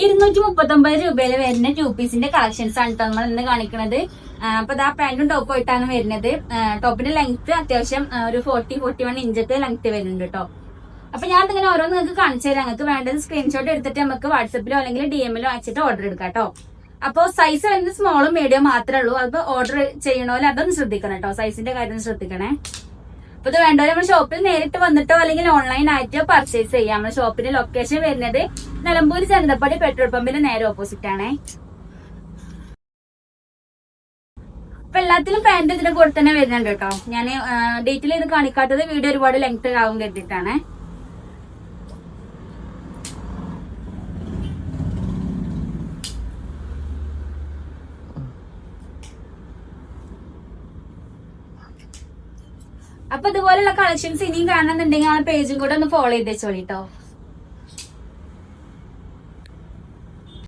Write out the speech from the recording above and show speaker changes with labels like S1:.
S1: 239 രൂപയിൽ വരുന്ന 2 പീസിന്റെ കളക്ഷൻസ് ആണ് നമ്മൾ ഇന്ന് കാണിക്കുന്നത്. അപ്പൊ ഇതാ പാന്റും ടോപ്പും ആയിട്ടാണ് വരുന്നത്. ടോപ്പിന്റെ ലെങ്ത് അത്യാവശ്യം ഒരു 41 ഇഞ്ചൊക്കെ ലെങ്ത് വരുന്നുണ്ട് കേട്ടോ. അപ്പൊ ഞാൻ ഇങ്ങനെ ഓരോന്ന് നിങ്ങൾക്ക് കാണിച്ചു തരാം. നിങ്ങൾക്ക് വേണ്ടത് സ്ക്രീൻഷോട്ട് എടുത്തിട്ട് നമുക്ക് വാട്സപ്പിലോ അല്ലെങ്കിൽ DM-ലോ അയച്ചിട്ട് ഓർഡർ എടുക്കാം കേട്ടോ. അപ്പൊ സൈസ് വരുന്നത് സ്മോളും മീഡിയം മാത്രമേ ഉള്ളൂ. അപ്പൊ ഓർഡർ ചെയ്യണോല്ലോ അതൊന്ന് ശ്രദ്ധിക്കണം കേട്ടോ. സൈസിന്റെ കാര്യം ശ്രദ്ധിക്കണേ. അപ്പൊ ഇത് വേണ്ടവരെ നമ്മുടെ ഷോപ്പിൽ നേരിട്ട് വന്നിട്ടോ അല്ലെങ്കിൽ ഓൺലൈൻ ആയിട്ടോ പർച്ചേസ് ചെയ്യാം. നമ്മുടെ ഷോപ്പിന്റെ ലൊക്കേഷൻ വരുന്നത് നിലമ്പൂർ ചന്തപ്പടി പെട്രോൾ പമ്പിന്റെ നേരെ ഓപ്പോസിറ്റ് ആണേ. അപ്പൊ എല്ലാത്തിലും പാന്റ് ഇതിന്റെ കൂടെ തന്നെ വരുന്നുണ്ട് കേട്ടോ. ഞാൻ ഡീറ്റെയിൽ ഇത് കാണിക്കാത്തത് വീഡിയോ ഒരുപാട് ലെങ്ത് ആവും കരുതിയിട്ടാണ്. അപ്പൊ ഇതുപോലുള്ള കളക്ഷൻസ് ഇനിയും കാണുന്നുണ്ടെങ്കിൽ ആ പേജും കൂടെ ഒന്ന് ഫോളോ ചെയ്ത് വെച്ചോളിട്ടോ.